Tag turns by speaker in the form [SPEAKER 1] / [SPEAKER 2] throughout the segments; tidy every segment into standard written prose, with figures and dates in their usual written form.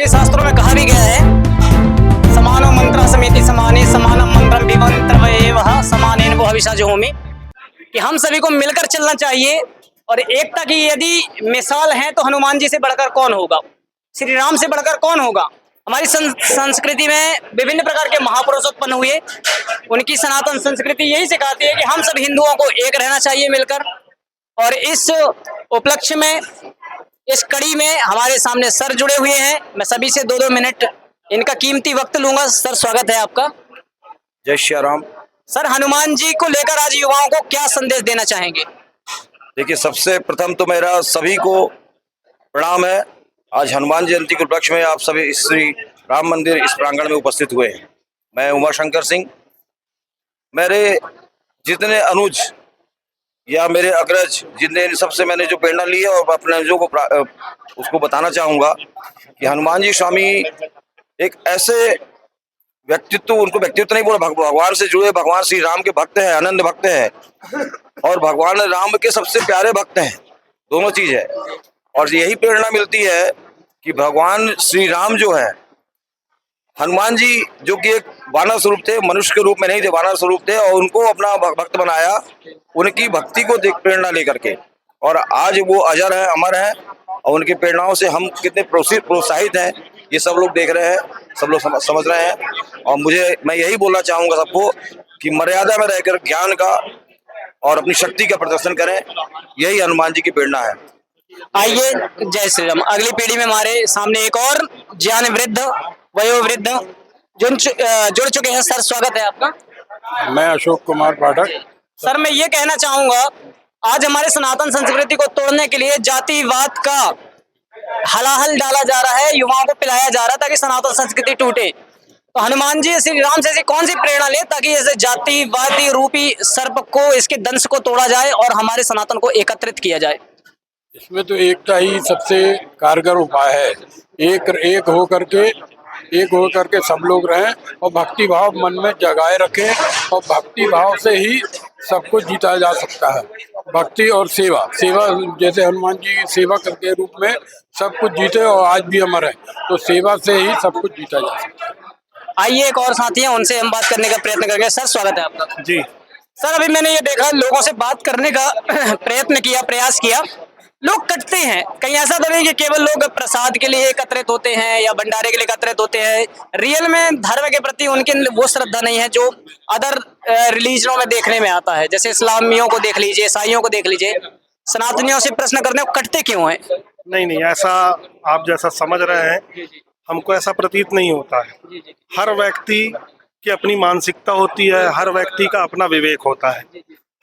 [SPEAKER 1] हमारे शास्त्रों में कहा भी गया है, समानो मंत्र समिति समाने समानम मंत्रम विमंत्रवः समानेन वो हविषा जुहोमि, कि हम सभी को मिलकर चलना चाहिए। और एकता की यदि मिसाल है तो हनुमान जी से बढ़कर कौन होगा, श्री राम से बढ़कर कौन होगा। हमारी संस्कृति में विभिन्न प्रकार के महापुरुष उत्पन्न हुए, उनकी सनातन संस्कृति यही सिखाती है कि हम सब हिंदुओं को एक रहना चाहिए मिलकर। और इस उपलक्ष्य में, इस कड़ी में हमारे सामने सर जुड़े हुए हैं। मैं सभी से 2-2 मिनट इनका कीमती वक्त लूंगा। सर, स्वागत है आपका।
[SPEAKER 2] जय श्री राम।
[SPEAKER 1] सर, हनुमान जी को लेकर आज युवाओं को क्या संदेश देना चाहेंगे?
[SPEAKER 2] देखिए, सबसे प्रथम तो मेरा सभी को प्रणाम है। आज हनुमान जयंती के उपलक्ष्य में आप सभी श्री राम मंदिर इस प्रांगण में उपस्थित हुए हैं। मैं उमाशंकर सिंह, मेरे जितने अनुज या मेरे अग्रज, जितने सबसे मैंने जो प्रेरणा ली है और अपने जो को उसको बताना चाहूँगा कि हनुमान जी स्वामी एक ऐसे व्यक्तित्व, उनको व्यक्तित्व नहीं बोला, भगवान से जुड़े, भगवान श्री राम के भक्त हैं, आनंद भक्त हैं और भगवान राम के सबसे प्यारे भक्त हैं। दोनों चीज है। और यही प्रेरणा मिलती है कि भगवान श्री राम जो है, हनुमान जी जो कि एक वानर स्वरूप थे, मनुष्य के रूप में नहीं थे, वानर स्वरूप थे, और उनको अपना भक्त बनाया उनकी भक्ति को देख प्रेरणा लेकर के। और आज वो अजर है, अमर है, और उनकी प्रेरणाओं से हम कितने प्रोत्साहित हैं ये सब लोग देख रहे हैं, सब लोग समझ रहे हैं। और मैं यही बोलना चाहूंगा सबको कि मर्यादा में रहकर ज्ञान का और अपनी शक्ति का प्रदर्शन करें, यही हनुमान जी की प्रेरणा है।
[SPEAKER 1] आइए, जय श्री राम। अगली पीढ़ी में हमारे सामने एक और ज्ञान वृद्ध, वयोवृद्ध जुड़ चुके हैं। सर, स्वागत है आपका।
[SPEAKER 3] मैं अशोक कुमार पाठक।
[SPEAKER 1] सर, मैं ये कहना चाहूंगा, आज हमारे सनातन संस्कृति को तोड़ने के लिए जातिवाद का हलाहल डाला जा रहा है, युवाओं को पिलाया जा रहा है ताकि सनातन संस्कृति टूटे। तो हनुमान जी श्री राम से ऐसी कौन सी प्रेरणा ले ताकि इस जातिवादी रूपी सर्प को, इसके दंश को तोड़ा जाए और हमारे सनातन को एकत्रित किया जाए?
[SPEAKER 3] इसमें तो एकता ही सबसे कारगर उपाय है। एक होकर के सब लोग रहें और भक्ति भाव मन में जगाए रखें, और भक्ति भाव से ही सब कुछ जीता जा सकता है। भक्ति और सेवा जैसे हनुमान जी सेवा के रूप में सब कुछ जीते और आज भी अमर है, तो सेवा से ही सब कुछ जीता जा सकता है।
[SPEAKER 1] आइए, एक और साथी हैं, उनसे हम बात करने का प्रयत्न करेंगे। सर, स्वागत है आपका।
[SPEAKER 3] जी
[SPEAKER 1] सर, अभी मैंने ये देखा, लोगों से बात करने का प्रयास किया, लोग कटते हैं। कहीं ऐसा तो नहीं कि केवल लोग प्रसाद के लिए एकत्रित होते हैं या भंडारे के लिए एकत्रित होते हैं, रियल में धर्म के प्रति उनकी वो श्रद्धा नहीं है जो अदर रिलीजनों में देखने में आता है। जैसे इस्लामियों को देख लीजिए, ईसाइयों को देख लीजिए। सनातनियों से प्रश्न करने को कटते क्यों हैं?
[SPEAKER 4] नहीं, ऐसा आप जैसा समझ रहे हैं, हमको ऐसा प्रतीत नहीं होता है। हर व्यक्ति की अपनी मानसिकता होती है, हर व्यक्ति का अपना विवेक होता है,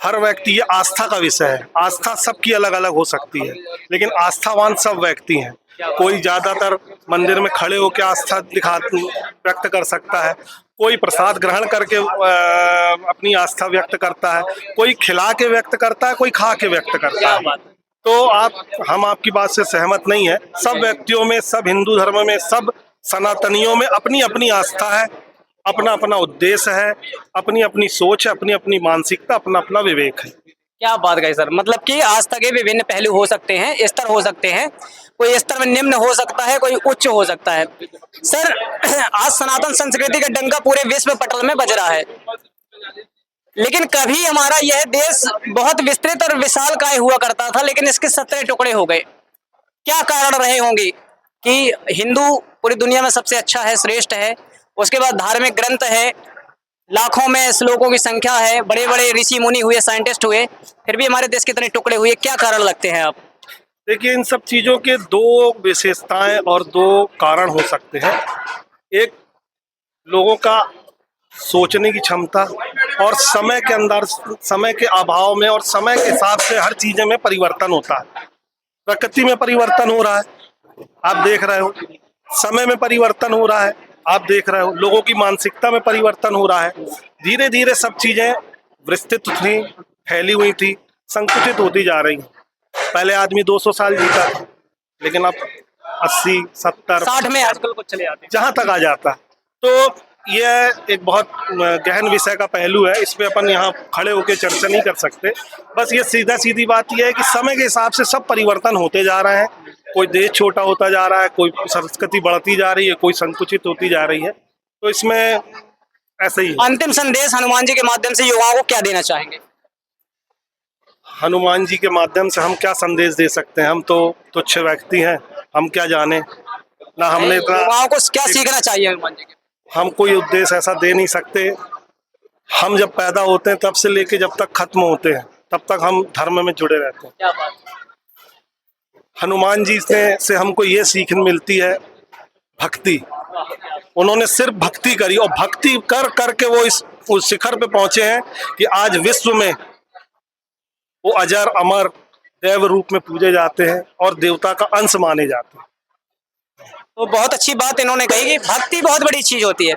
[SPEAKER 4] हर व्यक्ति, ये आस्था का विषय है। आस्था सबकी अलग अलग हो सकती है, लेकिन आस्थावान सब व्यक्ति हैं। कोई ज्यादातर मंदिर में खड़े होकर आस्था व्यक्त कर सकता है, कोई प्रसाद ग्रहण करके अपनी आस्था व्यक्त करता है, कोई खिला के व्यक्त करता है, कोई खा के व्यक्त करता है। तो हम आपकी बात से सहमत नहीं है। सब व्यक्तियों में, सब हिंदू धर्म में, सब सनातनियों में अपनी अपनी आस्था है, अपना अपना उद्देश्य है, अपनी अपनी सोच है, अपनी अपनी मानसिकता, अपना अपना विवेक है।
[SPEAKER 1] क्या बात कही सर। मतलब कि आस्था के विभिन्न पहलू हो सकते हैं, स्तर हो सकते हैं। कोई स्तर में निम्न हो सकता है, कोई उच्च हो सकता है। सर, आज सनातन संस्कृति का डंका पूरे विश्व पटल में बज रहा है, लेकिन कभी हमारा यह देश बहुत विस्तृत और विशालकाय हुआ करता था, लेकिन इसके 17 टुकड़े हो गए। क्या कारण रहे होंगे कि हिंदू पूरी दुनिया में सबसे अच्छा है, श्रेष्ठ है, उसके बाद धार्मिक ग्रंथ है, लाखों में श्लोकों की संख्या है, बड़े बड़े ऋषि मुनि हुए, साइंटिस्ट हुए, फिर भी हमारे देश कितने टुकड़े हुए? क्या कारण लगते हैं आप?
[SPEAKER 4] देखिए, इन सब चीज़ों के 2 विशेषताएं और 2 कारण हो सकते हैं। एक, लोगों का सोचने की क्षमता, और समय के अंदर, समय के अभाव में और समय के हिसाब से हर चीज़ में परिवर्तन होता है। प्रकृति में परिवर्तन हो रहा है, आप देख रहे हो, समय में परिवर्तन हो रहा है, आप देख रहे हो, लोगों की मानसिकता में परिवर्तन हो रहा है। धीरे धीरे सब चीज़ें विस्तृत थी, फैली हुई थी, संकुचित होती जा रही हैं। पहले आदमी 200 साल जीता था, लेकिन अब 80, 70,
[SPEAKER 1] 60 में आजकल कुछ चले आते हैं,
[SPEAKER 4] जहाँ तक आ जाता है। तो यह एक बहुत गहन विषय का पहलू है, इस पे अपन यहाँ खड़े होकर चर्चा नहीं कर सकते। बस ये सीधी बात यह है कि समय के हिसाब से सब परिवर्तन होते जा रहे हैं, कोई देश छोटा होता जा रहा है, कोई संस्कृति बढ़ती जा रही है, कोई संकुचित होती जा रही है। तो इसमें ऐसा ही है।
[SPEAKER 1] अंतिम संदेश हनुमान जी के माध्यम से युवाओं को क्या देना चाहेंगे?
[SPEAKER 4] हनुमान जी के माध्यम से हम क्या संदेश दे सकते हैं? हम तो तुच्छ व्यक्ति हैं, हम क्या जाने, ना हमने इतना,
[SPEAKER 1] युवाओं को क्या सीखना चाहिए हनुमान जी के?
[SPEAKER 4] हम कोई उपदेश ऐसा दे नहीं सकते। हम जब पैदा होते हैं तब से लेके जब तक खत्म होते हैं तब तक हम धर्म में जुड़े रहते हैं।
[SPEAKER 1] क्या बात है।
[SPEAKER 4] हनुमान जी से हमको ये सीख मिलती है, भक्ति। उन्होंने सिर्फ भक्ति करी और भक्ति कर करके वो उस शिखर पे पहुंचे हैं कि आज विश्व में वो अजर अमर देव रूप में पूजे जाते हैं और देवता का अंश माने जाते हैं।
[SPEAKER 1] तो बहुत अच्छी बात इन्होंने कही कि भक्ति बहुत बड़ी चीज होती है।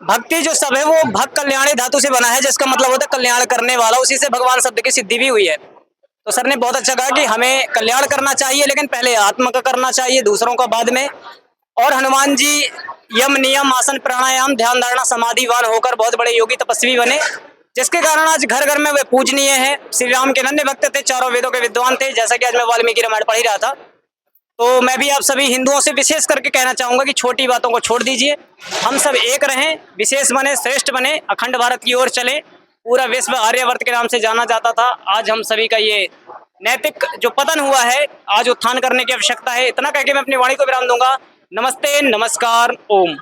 [SPEAKER 1] भक्ति जो सब है वो भक्त कल्याणी धातु से बना है, जिसका मतलब होता है कल्याण करने वाला, उसी से भगवान शब्द की सिद्धि भी हुई है। तो सर ने बहुत अच्छा कहा कि हमें कल्याण करना चाहिए, लेकिन पहले आत्मा का करना चाहिए, दूसरों का बाद में। और हनुमान जी यम नियम आसन प्राणायाम ध्यान धारणा समाधिवान होकर बहुत बड़े योगी तपस्वी बने, जिसके कारण आज घर घर में वे पूजनीय है। श्री राम के अनन्य भक्त थे, चारों वेदों के विद्वान थे, जैसा कि आज मैं वाल्मीकि रामायण पढ़ ही रहा था। तो मैं भी आप सभी हिंदुओं से विशेष करके कहना चाहूंगा कि छोटी बातों को छोड़ दीजिए, हम सब एक रहें, विशेष बने, श्रेष्ठ बने, अखंड भारत की ओर चले। पूरा विश्व आर्यवर्त के नाम से जाना जाता था, आज हम सभी का ये नैतिक जो पतन हुआ है, आज उत्थान करने की आवश्यकता है। इतना कह के मैं अपनी वाणी को विराम दूंगा। नमस्ते, नमस्कार, ओम।